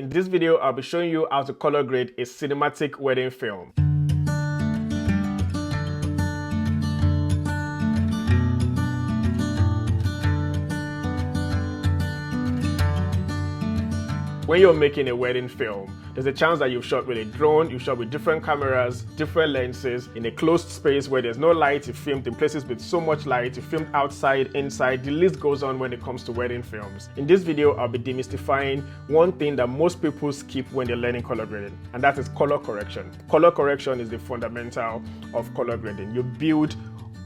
In this video, I'll be showing you how to color grade a cinematic wedding film. When you're making a wedding film, there's a chance that you've shot with a drone, you've shot with different cameras, different lenses, in a closed space where there's no light, you filmed in places with so much light, you filmed outside, inside, the list goes on when it comes to wedding films. In this video, I'll be demystifying one thing that most people skip when they're learning color grading, and that is color correction. Color correction is the fundamental of color grading. You build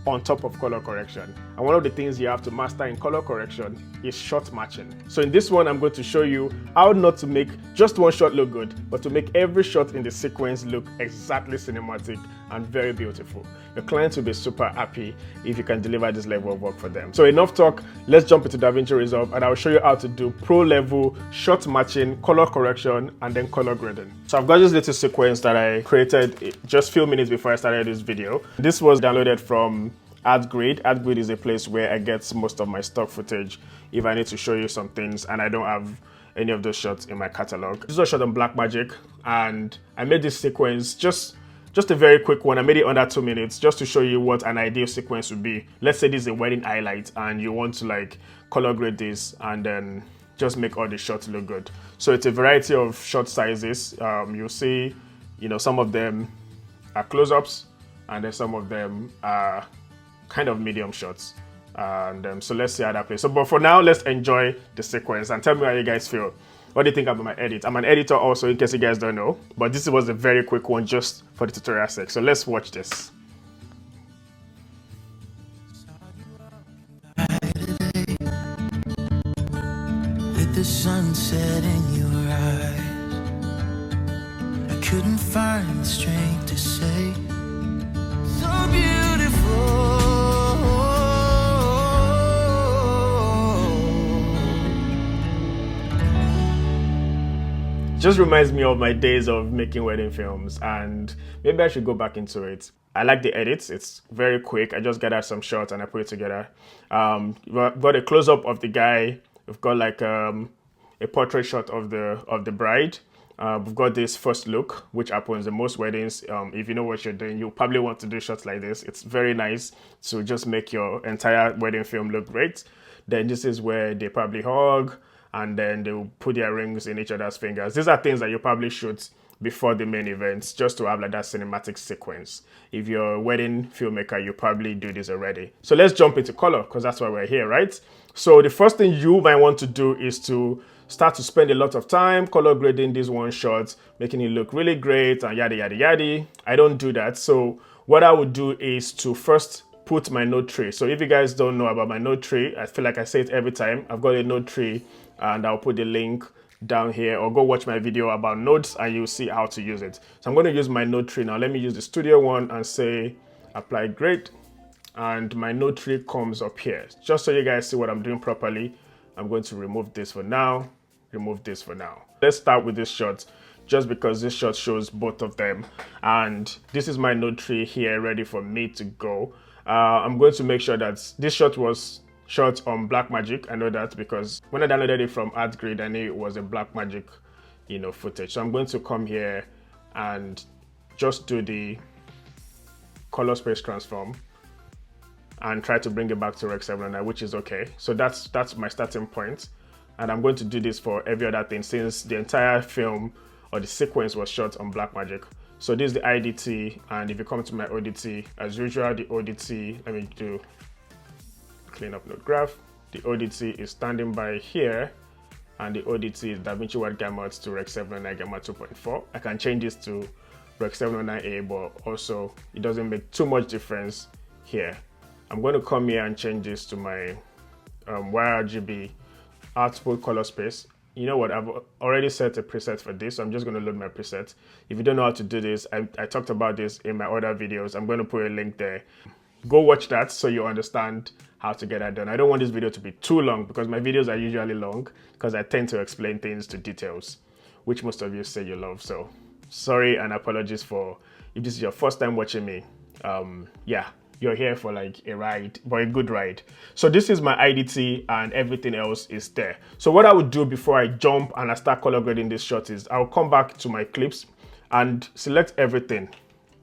on top of color correction. And one of the things you have to master in color correction is shot matching. So in this one, I'm going to show you how not to make just one shot look good, but to make every shot in the sequence look exactly cinematic and very beautiful. Your clients will be super happy if you can deliver this level of work for them. So enough talk, let's jump into DaVinci Resolve and I'll show you how to do pro level shot matching, color correction, and then color grading. So I've got this little sequence that I created just a few minutes before I started this video. This was downloaded from Artgrid. Artgrid is a place where I get most of my stock footage if I need to show you some things and I don't have any of those shots in my catalog. This was shot on Blackmagic and I made this sequence just a very quick one. I made it under 2 minutes just to show you what an ideal sequence would be. Let's say this is a wedding highlight and you want to like color grade this and then just make all the shots look good. So it's a variety of shot sizes. You'll see, some of them are close-ups and then some of them are kind of medium shots, and so let's see how that plays. So but for now, let's enjoy the sequence and tell me how you guys feel. What do you think about my edit? I'm an editor also, in case you guys don't know, but this was a very quick one just for the tutorial sake. So let's watch this. With the sunset in your eyes, I couldn't find the strength to say so beautiful. Just reminds me of my days of making wedding films, and maybe I should go back into it. I like the edits, it's very quick. I just gathered some shots and I put it together. We've got a close-up of the guy. We've got like a portrait shot of the bride. We've got this first look, which happens in most weddings. If you know what you're doing, you probably want to do shots like this. It's very nice to just make your entire wedding film look great. Then this is where they probably hug, and then they'll put their rings in each other's fingers. These are things that you probably shoot before the main events, just to have like that cinematic sequence. If you're a wedding filmmaker, you probably do this already. So let's jump into color, because that's why we're here, right? So the first thing you might want to do is to start to spend a lot of time color grading this one shot, making it look really great and yada, yada, yada. I don't do that. So what I would do is to first put my note tree. So if you guys don't know about my note tree, I feel like I say it every time. I've got a note tree and I'll put the link down here, or go watch my video about notes and you'll see how to use it. So I'm going to use my note tree now. Let me use the studio one and say apply grade, and my note tree comes up here. Just so you guys see what I'm doing properly, I'm going to remove this for now, remove this for now. Let's start with this shot, just because this shot shows both of them, and this is my note tree here ready for me to go. I'm going to make sure that this shot was shot on Blackmagic. I know that because when I downloaded it from Artgrid, I knew it was a Blackmagic, footage. So I'm going to come here and just do the color space transform and try to bring it back to Rec 709, which is okay. So that's my starting point. And I'm going to do this for every other thing since the entire film or the sequence was shot on Blackmagic. So this is the IDT, and if you come to my ODT, as usual, the ODT, let me do clean up node graph. The ODT is standing by here, and the ODT is DaVinci Wide Gamut to Rec 709 Gamut 2.4. I can change this to Rec 709A, but also it doesn't make too much difference here. I'm going to come here and change this to my YRGB output color space. You know what, I've already set a preset for this, so I'm just going to load my preset. If you don't know how to do this, I talked about this in my other videos. I'm going to put a link there. Go watch that so you understand how to get that done. I don't want this video to be too long because my videos are usually long because I tend to explain things to details, which most of you say you love. So sorry and apologies for if this is your first time watching me. Yeah, you're here for like a ride, but a good ride. So this is my IDT and everything else is there. So what I would do before I jump and I start color grading this shot is I'll come back to my clips and select everything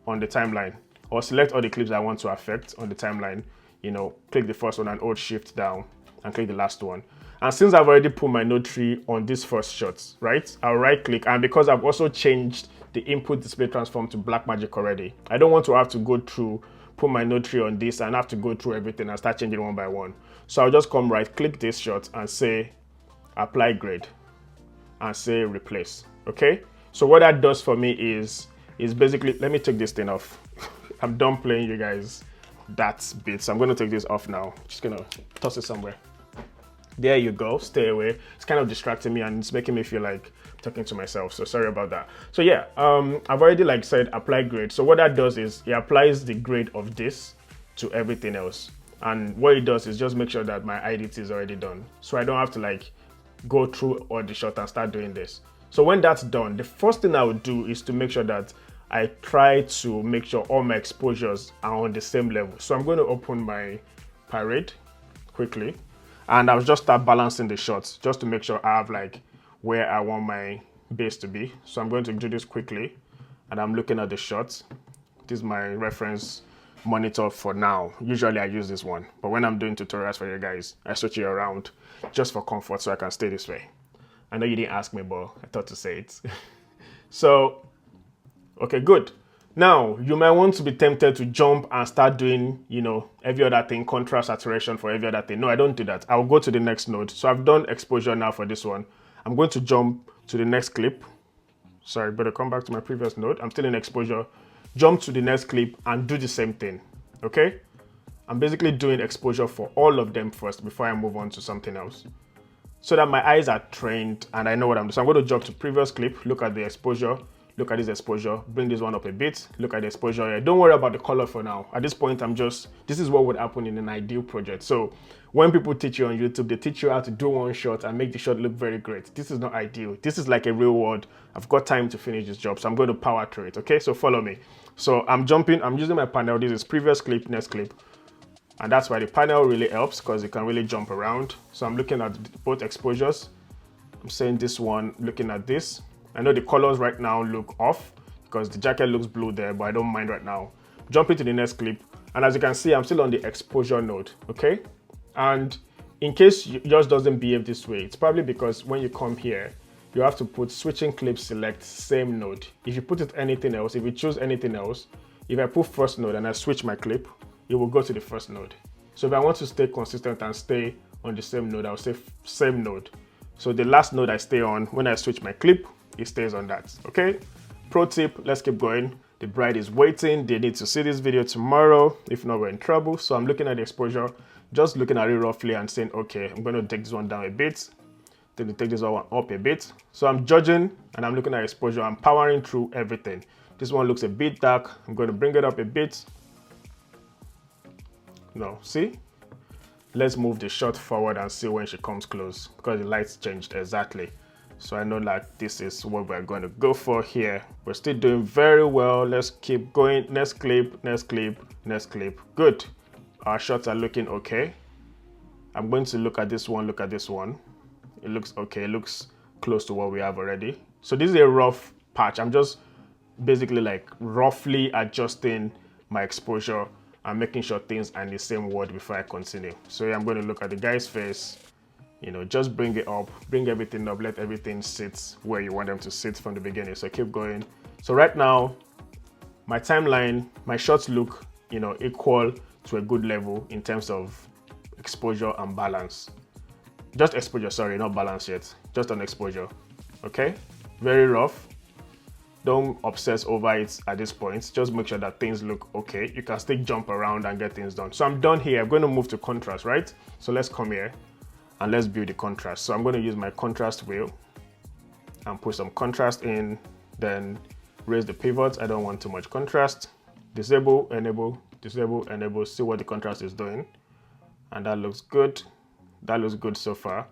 on the timeline, or select all the clips I want to affect on the timeline. You know, click the first one and hold shift down and click the last one. And since I've already put my node tree on this first shot, right, I'll right click, and because I've also changed the input display transform to Blackmagic already, I don't want to have to go through, put my node tree on this and have to go through everything and start changing one by one. So I'll just come right click this shot and say apply grade and say replace. Okay, so what that does for me is basically, let me take this thing off. I'm done playing you guys that bit, so I'm going to take this off now. Just gonna toss it somewhere. There you go, stay away. It's kind of distracting me and it's making me feel like I'm talking to myself, so sorry about that. So yeah, I've already like said apply grade. So what that does is it applies the grade of this to everything else, and what it does is just make sure that my IDT is already done, so I don't have to like go through all the shot and start doing this. So when that's done, the first thing I would do is to make sure that I try to make sure all my exposures are on the same level. So I'm going to open my Parade quickly, and I'll just start balancing the shots just to make sure I have like where I want my base to be. So I'm going to do this quickly, and I'm looking at the shots. This is my reference monitor for now. Usually I use this one, but when I'm doing tutorials for you guys, I switch it around just for comfort so I can stay this way. I know you didn't ask me, but I thought to say it. So, okay, good. Now, you might want to be tempted to jump and start doing, you know, every other thing, contrast, saturation for every other thing. No, I don't do that. I'll go to the next node. So I've done exposure now for this one. I'm going to jump to the next clip. Sorry, better come back to my previous node. I'm still in exposure. Jump to the next clip and do the same thing, okay? I'm basically doing exposure for all of them first before I move on to something else, so that my eyes are trained and I know what I'm doing. So I'm going to jump to previous clip, look at the exposure, look at this exposure, bring this one up a bit, look at the exposure here. Don't worry about the color for now. At this point, this is what would happen in an ideal project. So when people teach you on YouTube, they teach you how to do one shot and make the shot look very great. This is not ideal. This is like a real world. I've got time to finish this job, so I'm going to power through it, okay? So follow me. So I'm jumping, I'm using my panel. This is previous clip, next clip. And that's why the panel really helps, because you can really jump around. So I'm looking at both exposures. I'm saying this one, looking at this. I know the colors right now look off because the jacket looks blue there, but I don't mind right now. Jumping to the next clip. And as you can see, I'm still on the exposure node, okay? And in case yours doesn't behave this way, it's probably because when you come here, you have to put switching clip select same node. If you put it anything else, if you choose anything else, if I put first node and I switch my clip, it will go to the first node. So if I want to stay consistent and stay on the same node, I'll say same node. So the last node I stay on, when I switch my clip, it stays on that, okay? Pro tip, let's keep going. The bride is waiting. They need to see this video tomorrow. If not, we're in trouble. So I'm looking at the exposure, just looking at it roughly and saying, okay, I'm going to take this one down a bit. Then take this one up a bit. So I'm judging and I'm looking at exposure. I'm powering through everything. This one looks a bit dark. I'm going to bring it up a bit. No, see? Let's move the shot forward and see when she comes close, because the lights changed exactly. So I know like this is what we're going to go for here. We're still doing very well. Let's keep going. Next clip, next clip, next clip. Good. Our shots are looking okay. I'm going to look at this one, look at this one. It looks okay. It looks close to what we have already. So this is a rough patch. I'm just basically like roughly adjusting my exposure and making sure things are in the same word before I continue. So yeah, I'm going to look at the guy's face, you know, just bring it up, bring everything up, let everything sit where you want them to sit from the beginning. So keep going. So right now, my timeline, my shots look, you know, equal to a good level in terms of exposure and balance. Just exposure, sorry, not balance yet, just on exposure, okay? Very rough. Don't obsess over it at this point. Just make sure that things look okay. You can still jump around and get things done. So I'm done here. I'm going to move to contrast, right? So let's come here and let's build the contrast. So I'm going to use my contrast wheel and put some contrast in, then raise the pivots. I don't want too much contrast. Disable, enable, disable, enable. See what the contrast is doing. And that looks good. That looks good so far.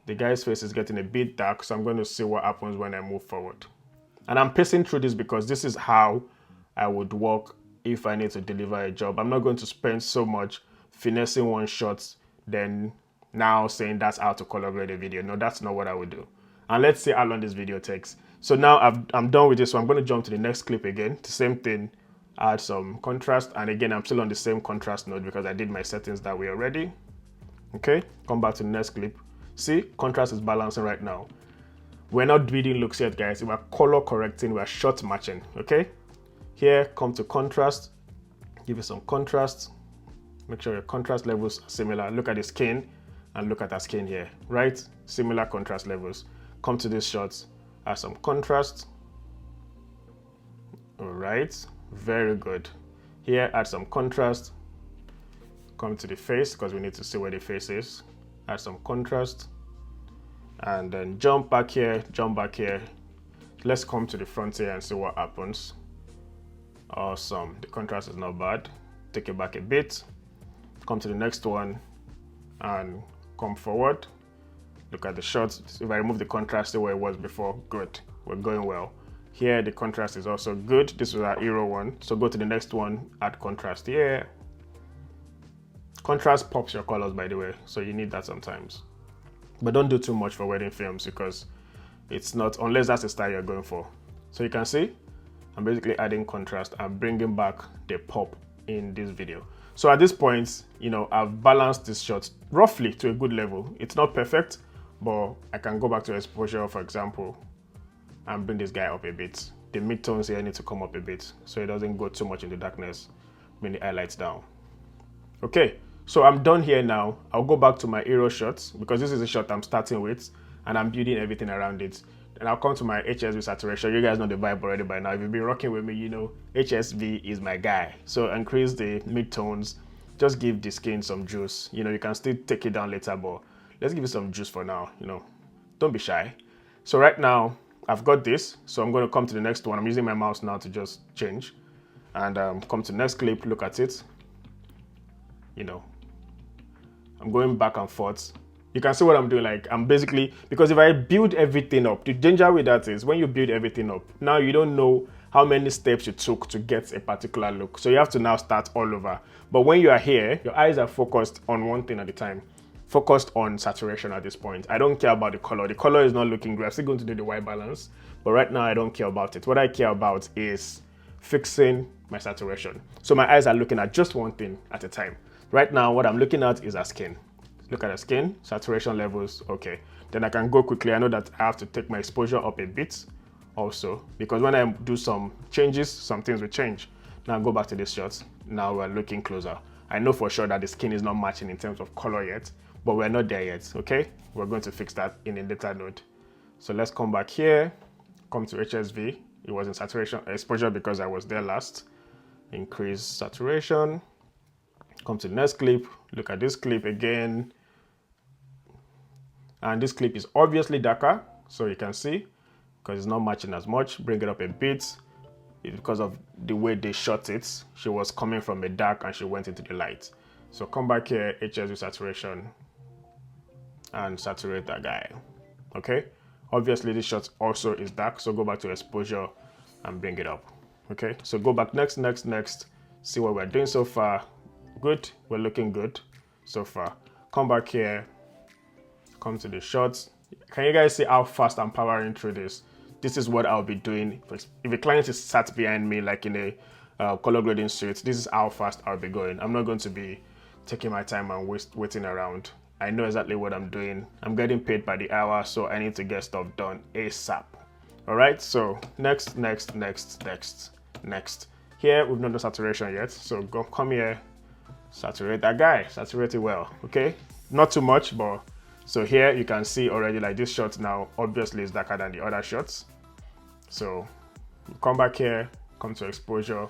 The guy's face is getting a bit dark, so I'm going to see what happens when I move forward. And I'm pacing through this because this is how I would work if I need to deliver a job. I'm not going to spend so much finessing one shot, then now saying that's how to color grade a video. No, that's not what I would do. And let's see how long this video takes. So now I'm done with this, so I'm going to jump to the next clip again. The same thing, add some contrast. And again, I'm still on the same contrast node because I did my settings that way already. Okay, come back to the next clip. See, contrast is balancing right now. We're not building looks yet, guys. We're color correcting, we're shot matching, okay? Here, come to contrast, give it some contrast. Make sure your contrast levels are similar. Look at the skin and look at our skin here, right? Similar contrast levels. Come to these shots, add some contrast. All right, very good. Here, add some contrast. Come to the face because we need to see where the face is. Add some contrast. And then jump back here, jump back here. Let's come to the front here and see what happens. Awesome, the contrast is not bad. Take it back a bit. Come to the next one and come forward. Look at the shots. If I remove the contrast, see where it was before. Good, we're going well. Here, the contrast is also good. This was our hero one. So go to the next one, add contrast here. Contrast pops your colors, by the way, so you need that sometimes. But don't do too much for wedding films because it's not, unless that's the style you're going for. So you can see, I'm basically adding contrast and bringing back the pop in this video. So at this point, you know, I've balanced this shot roughly to a good level. It's not perfect, but I can go back to exposure, for example, and bring this guy up a bit. The midtones here need to come up a bit so it doesn't go too much into darkness. Bring the highlights down. Okay. So I'm done here now. I'll go back to my hero shots because this is a shot I'm starting with and I'm building everything around it. And I'll come to my HSV saturation. You guys know the vibe already by now. If you've been rocking with me, you know HSV is my guy. So increase the midtones. Just give the skin some juice. You know, you can still take it down later, but let's give it some juice for now. You know, don't be shy. So right now, I've got this. So I'm going to come to the next one. I'm using my mouse now to just change. And come to the next clip, look at it. You know, I'm going back and forth. You can see what I'm doing. Like I'm basically, because if I build everything up, the danger with that is when you build everything up, now you don't know how many steps you took to get a particular look. So you have to now start all over. But when you are here, your eyes are focused on one thing at a time. Focused on saturation at this point. I don't care about the color. The color is not looking great. I'm still going to do the white balance. But right now I don't care about it. What I care about is fixing my saturation. So my eyes are looking at just one thing at a time. Right now, what I'm looking at is our skin. Look at the skin, saturation levels, okay. Then I can go quickly. I know that I have to take my exposure up a bit also, because when I do some changes, some things will change. Now go back to this shot. Now we're looking closer. I know for sure that the skin is not matching in terms of color yet, but we're not there yet, okay? We're going to fix that in a later node. So let's come back here, come to HSV. It was in saturation exposure because I was there last. Increase saturation. Come to the next clip, look at this clip again. And this clip is obviously darker, so you can see, because it's not matching as much. Bring it up a bit. It's because of the way they shot it. She was coming from a dark and she went into the light. So come back here, HSV saturation, and saturate that guy, okay? Obviously this shot also is dark, so go back to exposure and bring it up, okay? So go back next, see what we're doing so far. Good, we're looking good so far. Come back here, come to the shots. Can you guys see how fast I'm powering through this? This is what I'll be doing. If a client is sat behind me like in a color grading suite, this is how fast I'll be going. I'm not going to be taking my time and waiting around. I know exactly what I'm doing. I'm getting paid by the hour, so I need to get stuff done ASAP. All right, so next. Here, we've not done saturation yet, so come here. Saturate that guy, saturate it well, okay? Not too much, but so here you can see already like this shot now obviously is darker than the other shots. So come back here, come to exposure,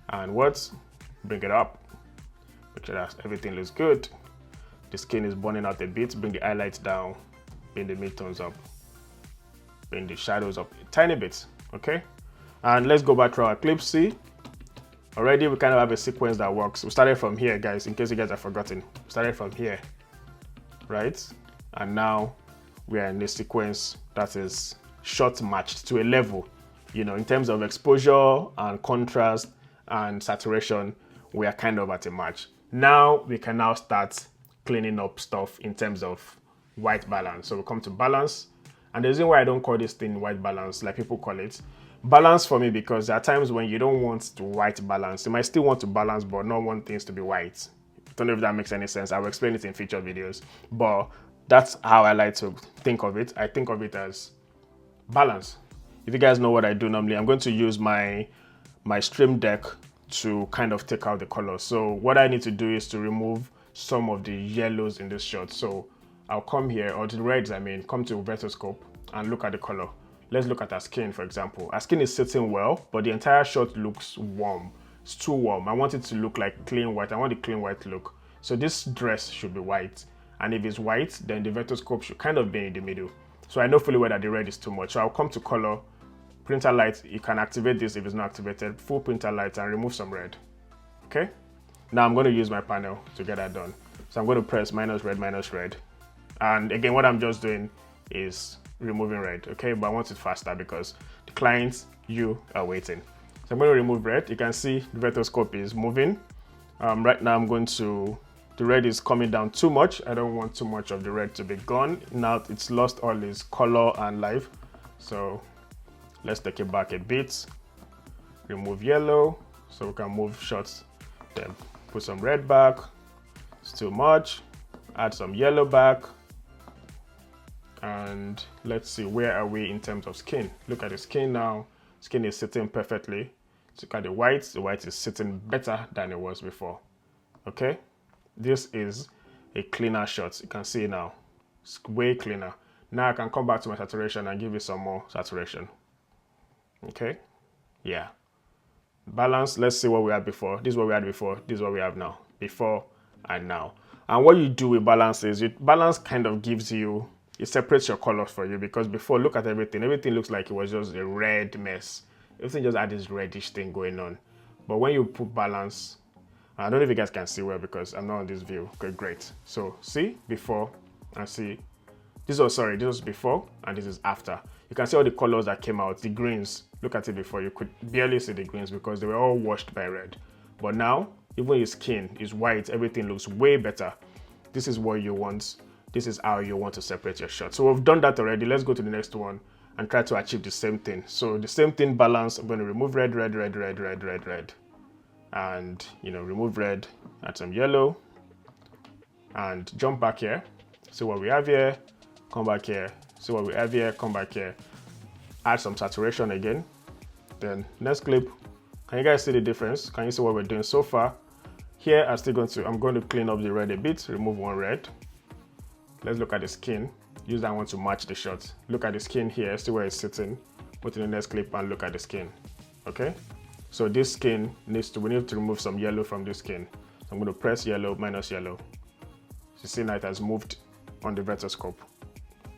and bring it up. Make sure that everything looks good. The skin is burning out a bit. Bring the highlights down, bring the midtones up, bring the shadows up a tiny bit, okay? And let's go back to our clip. See, already we kind of have a sequence that works. We started from here, guys, in case you guys have forgotten. We started from here, right? And now we are in a sequence that is shot matched to a level, you know, in terms of exposure and contrast and saturation, we are kind of at a match. Now we can now start cleaning up stuff in terms of white balance. So we come to balance, and the reason why I don't call this thing white balance like people call it balance for me, because there are times when you don't want to white balance. You might still want to balance but not want things to be white. I don't know if that makes any sense. I will explain it in future videos, but that's how I like to think of it. I think of it as balance. If you guys know what I do normally, I'm going to use my stream deck to kind of take out the color. So what I need to do is to remove some of the yellows in this shot. So I'll come here, or the reds I mean, come to Vertoscope and look at the color. Let's look at our skin, for example. Our skin is sitting well, but the entire shot looks warm. It's too warm. I want it to look like clean white. I want the clean white look. So this dress should be white. And if it's white, then the Vertoscope should kind of be in the middle. So I know fully well that the red is too much. So I'll come to color, printer light. You can activate this if it's not activated. Full printer light and remove some red. Okay? Now I'm going to use my panel to get that done. So I'm going to press minus red. And again, what I'm just doing is removing red, okay? But I want it faster because the clients, you are waiting. So I'm going to remove red. You can see the Vertoscope is moving. Right now I'm going to, the red is coming down too much. I don't want too much of the red to be gone. Now it's lost all its color and life. So let's take it back a bit. Remove yellow so we can move shots. Then put some red back. It's too much. Add some yellow back. And let's see, where are we in terms of skin? Look at the skin now. Skin is sitting perfectly. Look at the white. The white is sitting better than it was before. Okay, this is a cleaner shot. You can see now, it's way cleaner. Now I can come back to my saturation and give you some more saturation. Okay, yeah. Balance, let's see what we had before. This is what we had before. This is what we have now. Before and now. And what you do with balance is, balance kind of gives you, it separates your colors for you, because before, look at everything. Everything looks like it was just a red mess. Everything just had this reddish thing going on. But when you put balance, I don't know if you guys can see well because I'm not on this view. Okay, great. So see before and see. This was before and this is after. You can see all the colors that came out. The greens, look at it before. You could barely see the greens because they were all washed by red. But now, even your skin is white. Everything looks way better. This is what you want. This is how you want to separate your shots. So we've done that already. Let's go to the next one and try to achieve the same thing. So the same thing, balance. I'm going to remove red. And, remove red, add some yellow, and jump back here. See what we have here, come back here. See what we have here, come back here. Add some saturation again. Then next clip, can you guys see the difference? Can you see what we're doing so far? Here, I'm going to clean up the red a bit, remove one red. Let's look at the skin. Use that one to match the shot. Look at the skin here, see where it's sitting. Put in the next clip and look at the skin, okay? So this skin we need to remove some yellow from this skin. So I'm going to press yellow, minus yellow. You see now it has moved on the Vertoscope.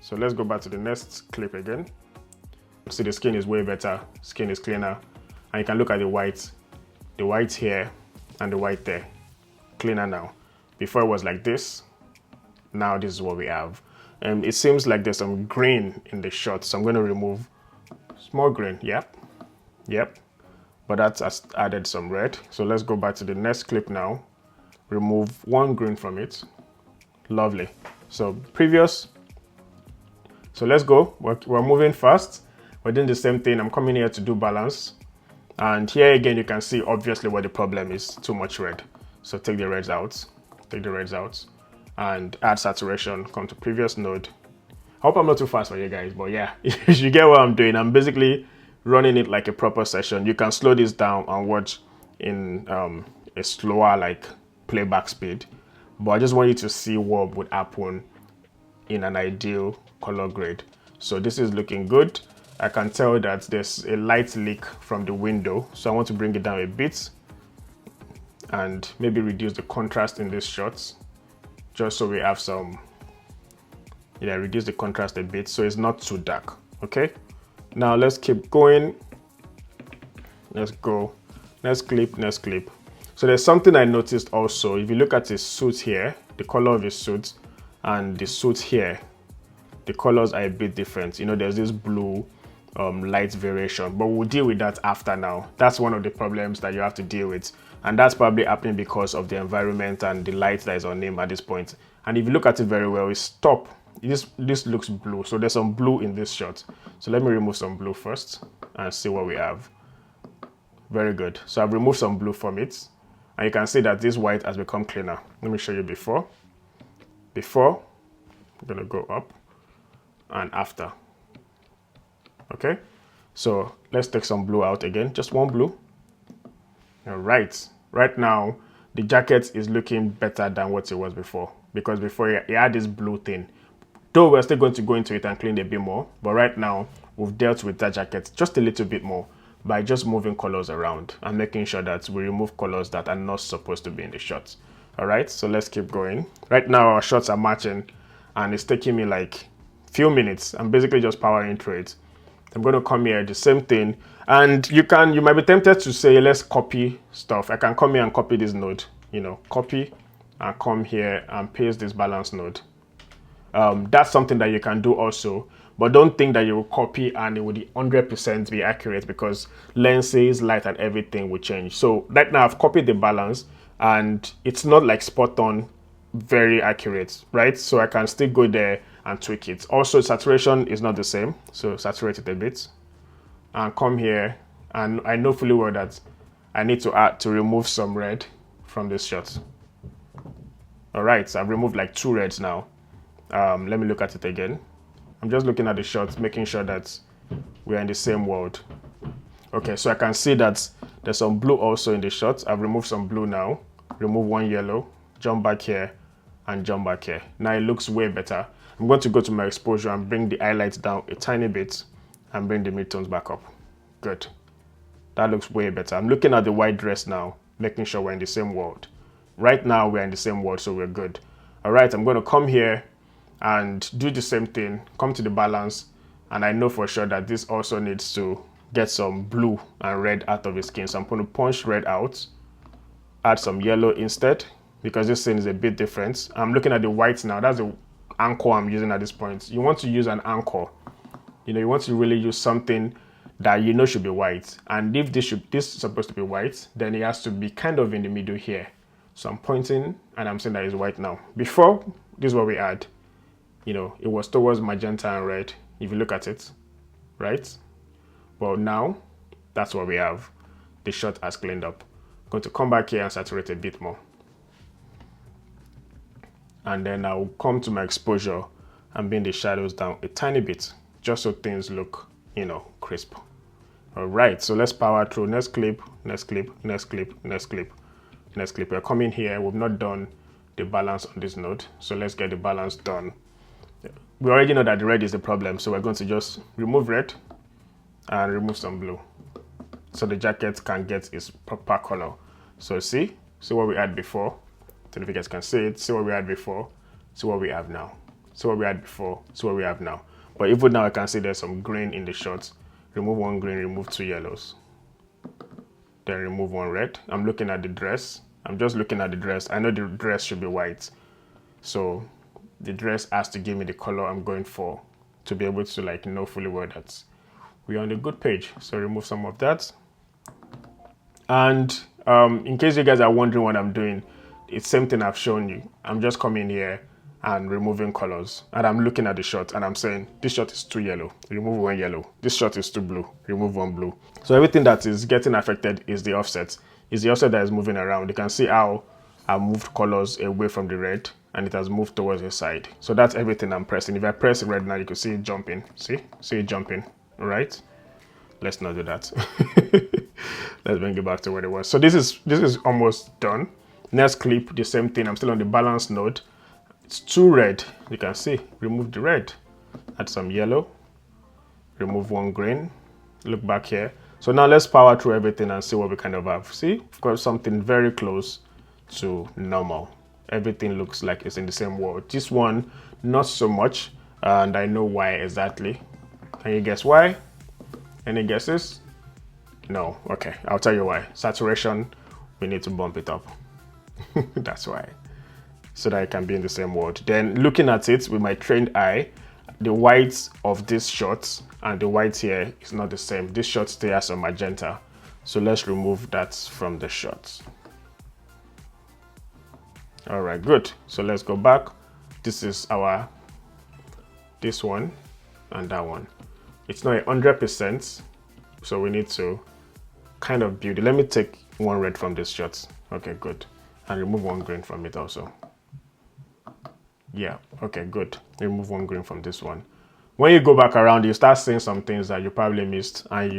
So let's go back to the next clip again. See, the skin is way better, skin is cleaner. And you can look at the white here and the white there. Cleaner now. Before it was like this, now this is what we have. And it seems like there's some green in the shot, so I'm going to remove small green, yep. But that's added some red. So let's go back to the next clip now. Remove one green from it. Lovely. So previous. So let's go. We're moving fast. We're doing the same thing. I'm coming here to do balance. And here again, you can see obviously what the problem is. Too much red. So take the reds out. Take the reds out. And add saturation. Come to previous node. I hope I'm not too fast for you guys. But yeah, you get what I'm doing. I'm basically running it like a proper session. You can slow this down and watch in a slower like playback speed, but I just want you to see what would happen in an ideal color grade. So this is looking good. I can tell that there's a light leak from the window, so I want to bring it down a bit and maybe reduce the contrast in these shots just so we have some, reduce the contrast a bit so it's not too dark. Okay, now let's keep going. Let's go. Next clip. So there's something I noticed also. If you look at his suit here, the color of his suit and the suit here, the colors are a bit different. There's this blue light variation, but we'll deal with that after now. That's one of the problems that you have to deal with, and that's probably happening because of the environment and the light that is on him at this point. And if you look at it very well, it's top. This looks blue, so there's some blue in this shot. So let me remove some blue first and see what we have. Very good. So I've removed some blue from it, and you can see that this white has become cleaner. Let me show you before. I'm gonna go up, and after. Okay, so let's take some blue out again, just one blue. All right, right now the jacket is looking better than what it was before, because before it had this blue thing. Though we're still going to go into it and clean it a bit more, but right now we've dealt with that jacket just a little bit more by just moving colors around and making sure that we remove colors that are not supposed to be in the shots. All right, so let's keep going. Right now our shots are matching, and it's taking me like few minutes. I'm basically just powering through it. I'm going to come here, the same thing, and you might be tempted to say, let's copy stuff. I can come here and copy this node, copy and come here and paste this balance node. That's something that you can do also, but don't think that you will copy and it will 100% be accurate, because lenses, light, and everything will change. So right now I've copied the balance, and it's not like spot on very accurate, right? So I can still go there and tweak it. Also, saturation is not the same, so saturate it a bit and come here, and I know fully well that I need to remove some red from this shot. All right, so I've removed like 2 reds now. Let me look at it again. I'm just looking at the shot, making sure that we're in the same world. Okay, so I can see that there's some blue also in the shot. I've removed some blue now, remove 1 yellow, jump back here and jump back here. Now it looks way better. I'm going to go to my exposure and bring the highlights down a tiny bit and bring the midtones back up. Good. That looks way better. I'm looking at the white dress now, making sure we're in the same world. Right now we're in the same world, so we're good. All right, I'm going to come here and do the same thing, come to the balance, and I know for sure that this also needs to get some blue and red out of the skin. So I'm going to punch red out, add some yellow instead, because this thing is a bit different. I'm looking at the white now. That's the anchor I'm using at this point. You want to use an anchor. You want to really use something that should be white. And if this is supposed to be white, then it has to be kind of in the middle here. So I'm pointing and I'm saying that it's white now. Before, this is what we had. It was towards magenta and red, if you look at it, right? Well, now that's what we have. The shot has cleaned up. I'm going to come back here and saturate a bit more. And then I'll come to my exposure and bring the shadows down a tiny bit, just so things look, crisp. All right, so let's power through. Next clip, next clip, next clip, next clip, next clip. We're coming here. We've not done the balance on this node, so let's get the balance done. We already know that the red is the problem, so we're going to just remove red and remove some blue, so the jacket can get its proper color. So see what we had before. I don't know if you guys can see it. See what we had before, see what we have now. See what we had before, see what we have now. But even now I can see there's some green in the shots. Remove 1 green, remove 2 yellows. Then remove 1 red. I'm looking at the dress. I'm just looking at the dress. I know the dress should be white. So the dress has to give me the color I'm going for to be able to know fully well that we're on the good page. So remove some of that. And in case you guys are wondering what I'm doing, it's same thing I've shown you. I'm just coming here and removing colors, and I'm looking at the shot and I'm saying this shot is too yellow, remove 1 yellow. This shot is too blue, remove 1 blue. So everything that is getting affected is the offset. It's the offset that is moving around. You can see how I moved colors away from the red and it has moved towards the side. So that's everything I'm pressing. If I press red now, you can see it jumping. See it jumping. All right, let's not do that. Let's bring it back to where it was. So this is almost done. Next clip, the same thing. I'm still on the balance node. It's too red. You can see, remove the red, add some yellow, remove 1 green, look back here. So now let's power through everything and see what we kind of have. See, we've got something very close to normal. Everything looks like it's in the same world. This one, not so much, and I know why exactly. Can you guess why? Any guesses? No. Okay, I'll tell you why. Saturation, we need to bump it up. That's why, so that it can be in the same world. Then looking at it with my trained eye, the white of this shot and the white here is not the same. This shot still has some magenta. So let's remove that from the shot. All right, good. So let's go back. This is this one and that one. It's not 100%, so we need to kind of build it. Let me take one red from this shot. Okay, good. And remove one green from it also. Yeah, okay, good. Remove one green from this one. When you go back around, you start seeing some things that you probably missed, and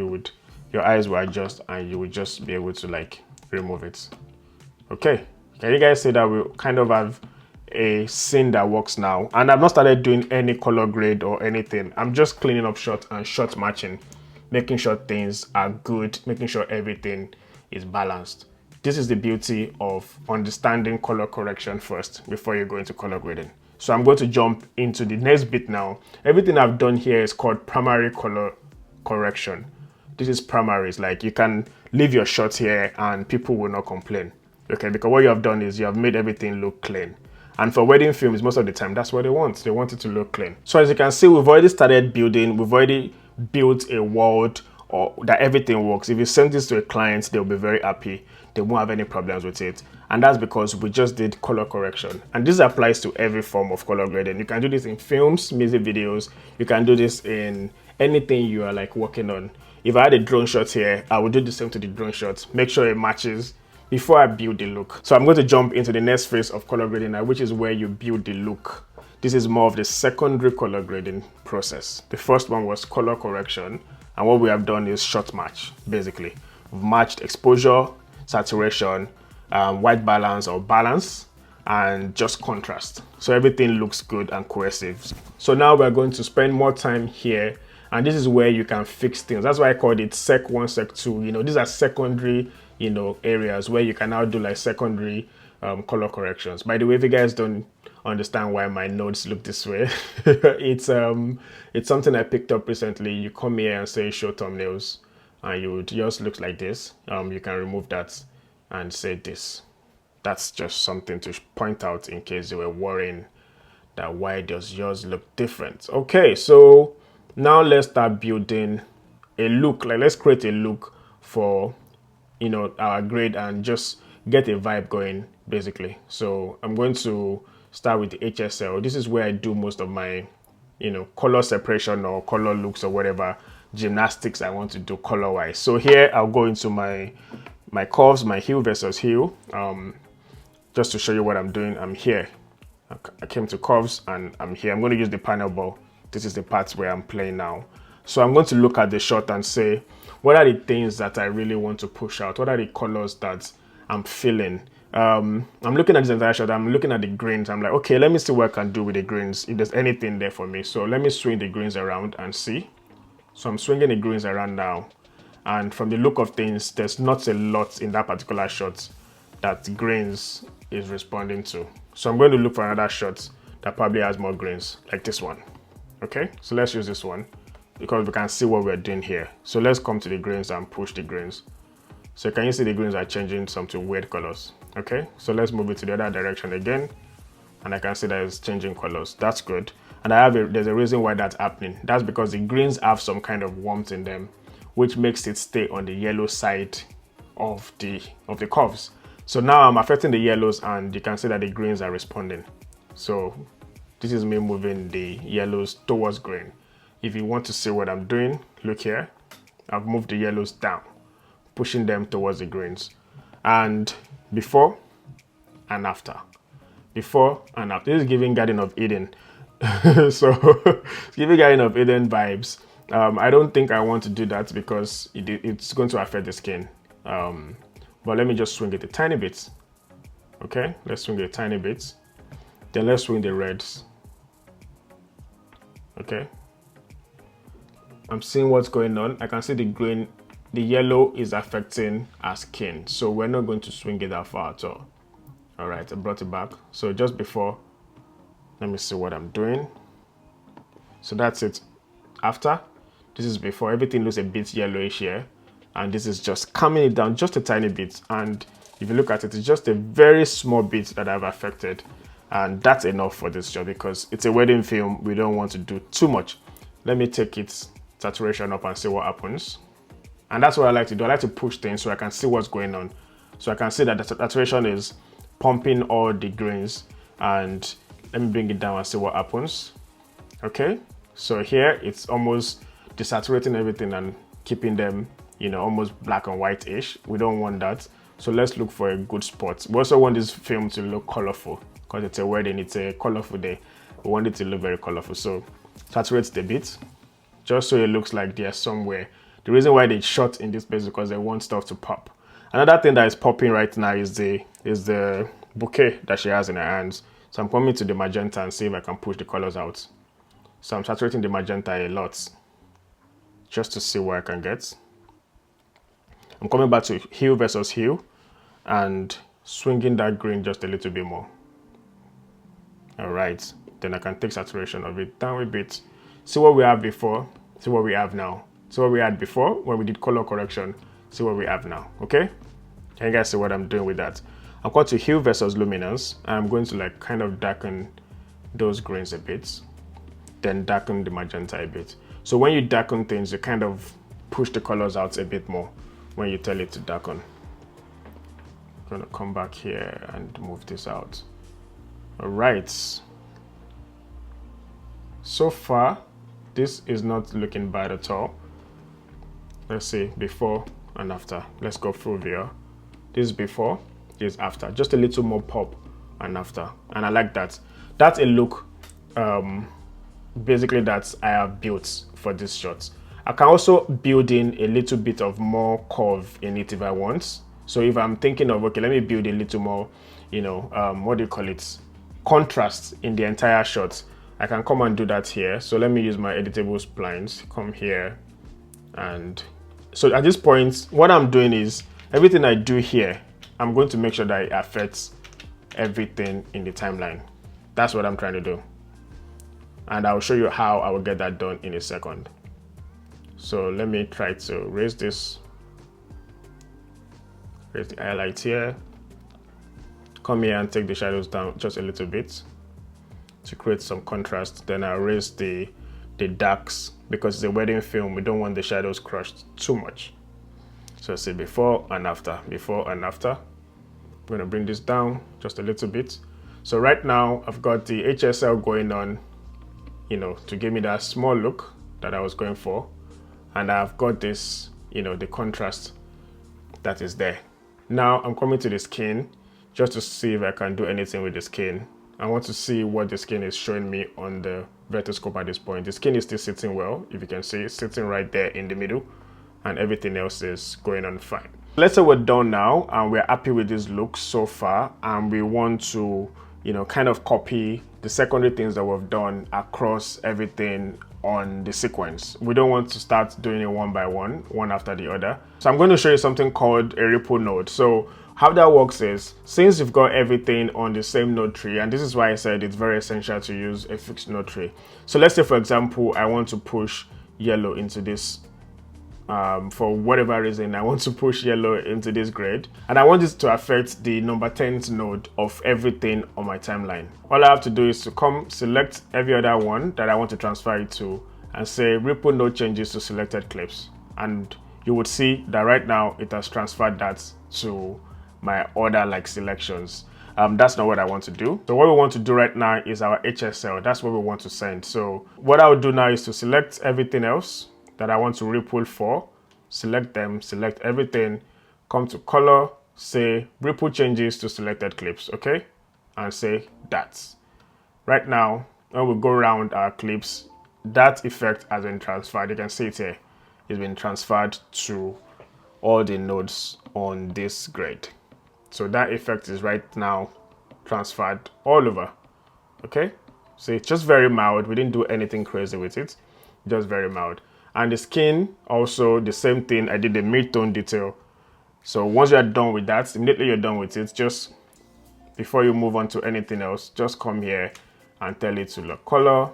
your eyes will adjust and you will just be able to like remove it. Okay, can you guys see that we kind of have a scene that works now? And I've not started doing any color grade or anything. I'm just cleaning up shot and shot matching, making sure things are good, making sure everything is balanced. This is the beauty of understanding color correction first before you go into color grading. So I'm going to jump into the next bit now. Everything I've done here is called primary color correction. This is primary. It's like you can leave your shot here and people will not complain. Okay, because what you have done is you have made everything look clean. And for wedding films, most of the time, that's what they want. They want it to look clean. So as you can see, we've already started building. We've already built a world or that everything works. If you send this to a client, they'll be very happy. They won't have any problems with it. And that's because we just did color correction. And this applies to every form of color grading. You can do this in films, music videos. You can do this in anything you are like working on. If I had a drone shot here, I would do the same to the drone shot. Make sure it matches before I build the look. So I'm going to jump into the next phase of color grading now, which is where you build the look. This is more of the secondary color grading process. The first one was color correction. And what we have done is shot match, basically. We've matched exposure, saturation, white balance or balance, and just contrast. So everything looks good and cohesive. So now we're going to spend more time here. And this is where you can fix things. That's why I called it sec 1, sec 2. You know, these are secondary, you know, areas where you can now do like secondary color corrections. By the way, if you guys don't understand why my notes look this way, it's something I picked up recently. You come here and say show thumbnails, and you would just look like this. You can remove that and say this. That's just something to point out in case you were worrying that why does yours look different. Okay, so now let's start building a look. Like let's create a look for, you know, our grade and just get a vibe going basically. So I'm going to start with the HSL. This is where I do most of my, you know, color separation or color looks or whatever gymnastics I want to do color wise. So here I'll go into my curves, my hue versus hue. Just to show you what I'm doing, I'm here. I came to curves and I'm here. I'm going to use the panel ball. This is the part where I'm playing now. So I'm going to look at the shot and say, what are the things that I really want to push out? What are the colors that I'm feeling? I'm looking at this entire shot. I'm looking at the greens. I'm like, okay, let me see what I can do with the greens, if there's anything there for me. So let me swing the greens around and see. So I'm swinging the greens around now. And from the look of things, there's not a lot in that particular shot that greens is responding to. So I'm going to look for another shot that probably has more greens, like this one. Okay, so let's use this one because we can see what we're doing here. So let's come to the greens and push the greens. So can you see the greens are changing some to weird colors? Okay, so let's move it to the other direction again. And I can see that it's changing colors. That's good. And there's a reason why that's happening. That's because the greens have some kind of warmth in them, which makes it stay on the yellow side of the curves. So now I'm affecting the yellows and you can see that the greens are responding. So this is me moving the yellows towards green. If you want to see what I'm doing, look here. I've moved the yellows down, pushing them towards the greens. And before and after. Before and after. This is giving Garden of Eden. So it's giving Garden of Eden vibes. I don't think I want to do that because it's going to affect the skin. But let me just swing it a tiny bit. Okay, let's swing it a tiny bit. Then let's swing the reds. Okay. I'm seeing what's going on. I can see the green, the yellow is affecting our skin. So we're not going to swing it that far at all. All right, I brought it back. So just before, let me see what I'm doing. So that's it. After, this is before. Everything looks a bit yellowish here. And this is just calming it down just a tiny bit. And if you look at it, it's just a very small bit that I've affected. And that's enough for this job because it's a wedding film. We don't want to do too much. Let me take its saturation up and see what happens. And that's what I like to do. I like to push things so I can see what's going on. So I can see that the saturation is pumping all the grains. And let me bring it down and see what happens. Okay, so here it's almost desaturating everything and keeping them, you know, almost black and white-ish. We don't want that. So let's look for a good spot. We also want this film to look colorful because it's a wedding, it's a colorful day. We want it to look very colorful. So saturate the bit just so it looks like they're somewhere. The reason why they shot in this place is because they want stuff to pop. Another thing that is popping right now is the bouquet that she has in her hands. So I'm coming to the magenta and see if I can push the colors out. So I'm saturating the magenta a lot just to see what I can get. I'm coming back to hue versus hue and swinging that green just a little bit more. All right, then I can take saturation of it down a bit. See what we have before, see what we have now. See what we had before when we did color correction, see what we have now, okay? Can you guys see what I'm doing with that? I'm going to hue versus luminance, and I'm going to like kind of darken those greens a bit, then darken the magenta a bit. So when you darken things, you kind of push the colors out a bit more when you tell it to darken. I'm gonna come back here and move this out. All right. So far, this is not looking bad at all. Let's see, before and after. Let's go through here. This is before, this is after. Just a little more pop and after. And I like that. That's a look, basically, that I have built for this shot. I can also build in a little bit of more curve in it if I want. So if I'm thinking of, okay, let me build a little more, you know, what do you call it? Contrast in the entire shot. I can come and do that here. So let me use my editable splines, come here. And so at this point, what I'm doing is everything I do here, I'm going to make sure that it affects everything in the timeline. That's what I'm trying to do. And I'll show you how I will get that done in a second. So let me try to raise this, raise the highlight here, come here and take the shadows down just a little bit to create some contrast. Then I'll raise the darks because it's a wedding film. We don't want the shadows crushed too much. So see before and after, before and after. I'm gonna bring this down just a little bit. So right now I've got the HSL going on, you know, to give me that small look that I was going for. And I've got this, you know, the contrast that is there. Now I'm coming to the skin just to see if I can do anything with the skin. I want to see what the skin is showing me on the vertoscope at this point. The skin is still sitting well. If you can see, it's sitting right there in the middle and everything else is going on fine. Let's say we're done now and we're happy with this look so far and we want to, you know, kind of copy the secondary things that we've done across everything on the sequence. We don't want to start doing it one by one, one after the other. So I'm going to show you something called a ripple node. So how that works is, since you've got everything on the same node tree, and this is why I said it's very essential to use a fixed node tree. So let's say, for example, I want to push yellow into this, for whatever reason, I want to push yellow into this grid, and I want this to affect the number 10th node of everything on my timeline. All I have to do is to come select every other one that I want to transfer it to and say ripple node changes to selected clips. And you would see that right now it has transferred that to my other like selections. That's not what I want to do. So what we want to do right now is our HSL. That's what we want to send. So what I would do now is to select everything else that I want to ripple for, select them, select everything, come to color, say ripple changes to selected clips, okay? And say that. Right now, when we go around our clips, that effect has been transferred. You can see it here. It's been transferred to all the nodes on this grid. So that effect is right now transferred all over, okay? So it's just very mild. We didn't do anything crazy with it, just very mild. And the skin, also the same thing. I did the mid-tone detail. So once you're done with that, immediately you're done with it, just before you move on to anything else, just come here and tell it to look color,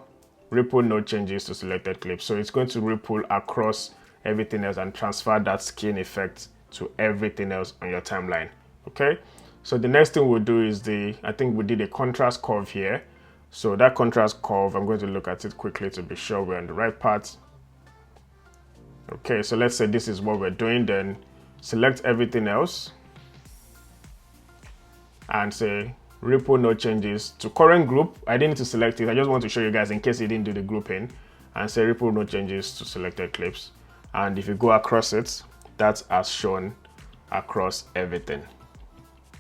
ripple node changes to selected clips. So it's going to ripple across everything else and transfer that skin effect to everything else on your timeline. Okay, So the next thing we'll do is I think we did a contrast curve here. So that contrast curve, I'm going to look at it quickly to be sure we're on the right part. Okay, so let's say this is what we're doing, then select everything else and say ripple no changes to current group. I didn't need to select it, I just want to show you guys in case you didn't do the grouping, and say ripple no changes to selected clips. And if you go across it, that's as shown across everything.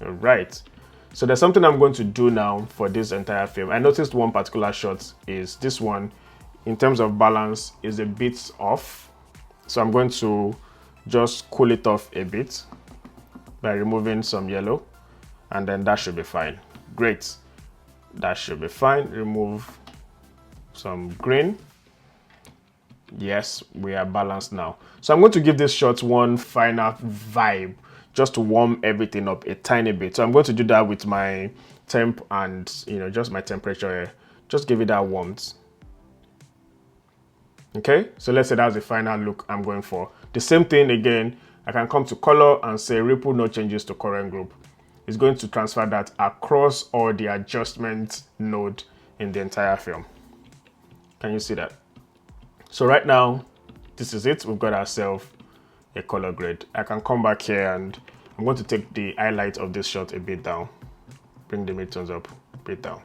All right, so there's something I'm going to do now for this entire film. I noticed one particular shot is this one, in terms of balance, is a bit off. So I'm going to just cool it off a bit by removing some yellow, and then that should be fine. Great, that should be fine. Remove some green. Yes, we are balanced now. So I'm going to give this shot one final vibe, just to warm everything up a tiny bit. So I'm going to do that with my temp and, just my temperature here. Just give it that warmth. Okay, so let's say that's the final look I'm going for. The same thing again, I can come to color and say ripple no changes to current group. It's going to transfer that across all the adjustment node in the entire film. Can you see that? So right now, this is it. We've got ourselves a color grade. I can come back here and I'm going to take the highlight of this shot a bit down. Bring the midtones up a bit down.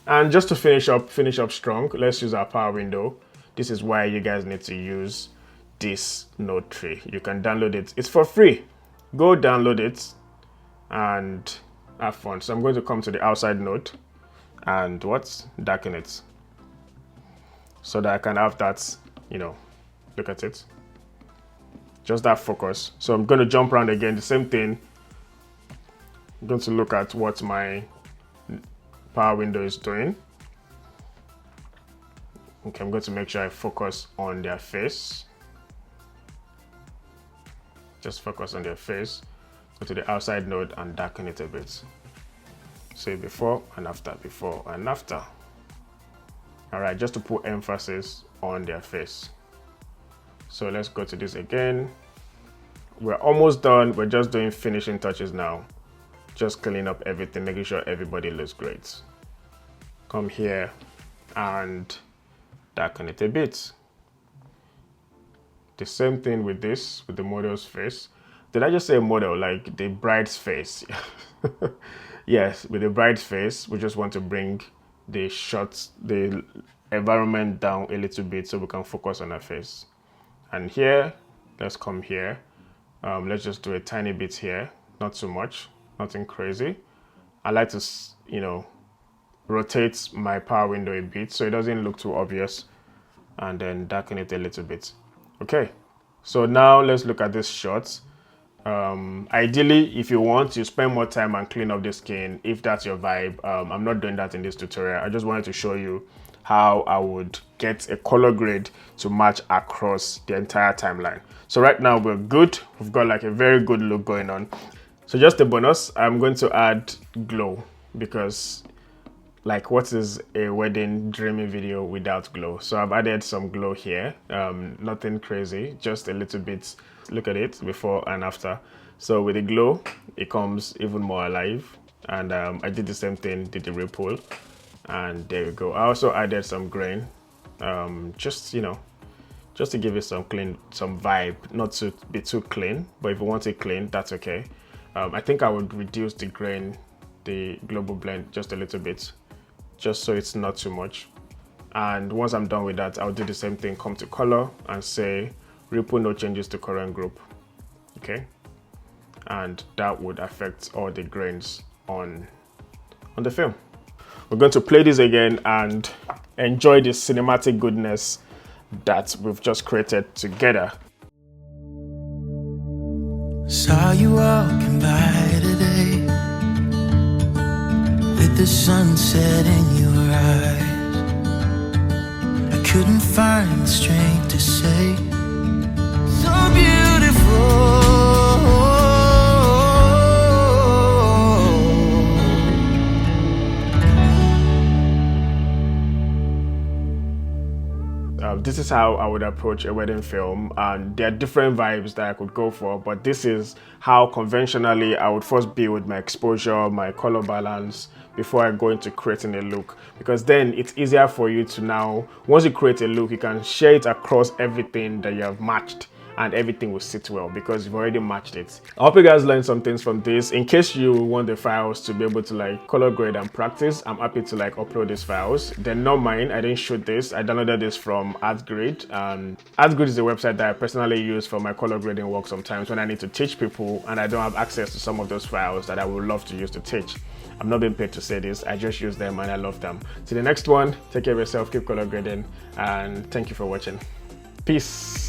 And just to finish up strong, let's use our power window. This is why you guys need to use this node tree. You can download it. It's for free. Go download it and have fun. So I'm going to come to the outside node and darken it, so that I can have that, look at it. Just that focus. So I'm going to jump around again, the same thing. I'm going to look at what my power window is doing. Okay, I'm going to make sure I focus on their face. Just focus on their face. Go to the outside node and darken it a bit. Say before and after, before and after. All right, just to put emphasis on their face. So let's go to this again. We're almost done. We're just doing finishing touches now. Just cleaning up everything, making sure everybody looks great. Come here and darken it a bit. The same thing with this, with the model's face. Did I just say model, like the bride's face? Yes, with the bride's face, we just want to bring the shots, the environment down a little bit so we can focus on her face. And here, let's come here. Let's just do a tiny bit here, not too much, nothing crazy. I like to, rotate my power window a bit so it doesn't look too obvious, and then darken it a little bit. Okay, so now let's look at this shot. Ideally, if you want to spend more time and clean up the skin, if that's your vibe, I'm not doing that in this tutorial. I just wanted to show you how I would get a color grade to match across the entire timeline. So right now we're good. We've got like a very good look going on. So just a bonus, I'm going to add glow, because like, what is a wedding dreamy video without glow? So I've added some glow here, nothing crazy, just a little bit. Look at it before and after. So with the glow, it comes even more alive. And I did the same thing, did the ripple, and there we go. I also added some grain, just to give it some vibe, not to be too clean, but if you want it clean, that's okay. I think I would reduce the grain, the global blend, just a little bit, just so it's not too much. And once I'm done with that, I'll do the same thing, come to color and say ripple no changes to current group. Okay, and that would affect all the grains on the film. We're going to play this again and enjoy the cinematic goodness that we've just created together. Saw you walking by today, with the sunset in your eyes. I couldn't find the strength to say, so beautiful. this is how I would approach a wedding film, and there are different vibes that I could go for, but this is how conventionally I would first build my exposure, my color balance, before I go into creating a look, because then it's easier for you to now, once you create a look, you can share it across everything that you have matched, and everything will sit well because you've already matched it. I hope you guys learned some things from this. In case you want the files to be able to like color grade and practice, I'm happy to like upload these files. They're not mine, I didn't shoot this. I downloaded this from Artgrid, and Artgrid is a website that I personally use for my color grading work sometimes when I need to teach people and I don't have access to some of those files that I would love to use to teach. I'm not being paid to say this, I just use them and I love them. Till the next one, take care of yourself, keep color grading, and thank you for watching. Peace.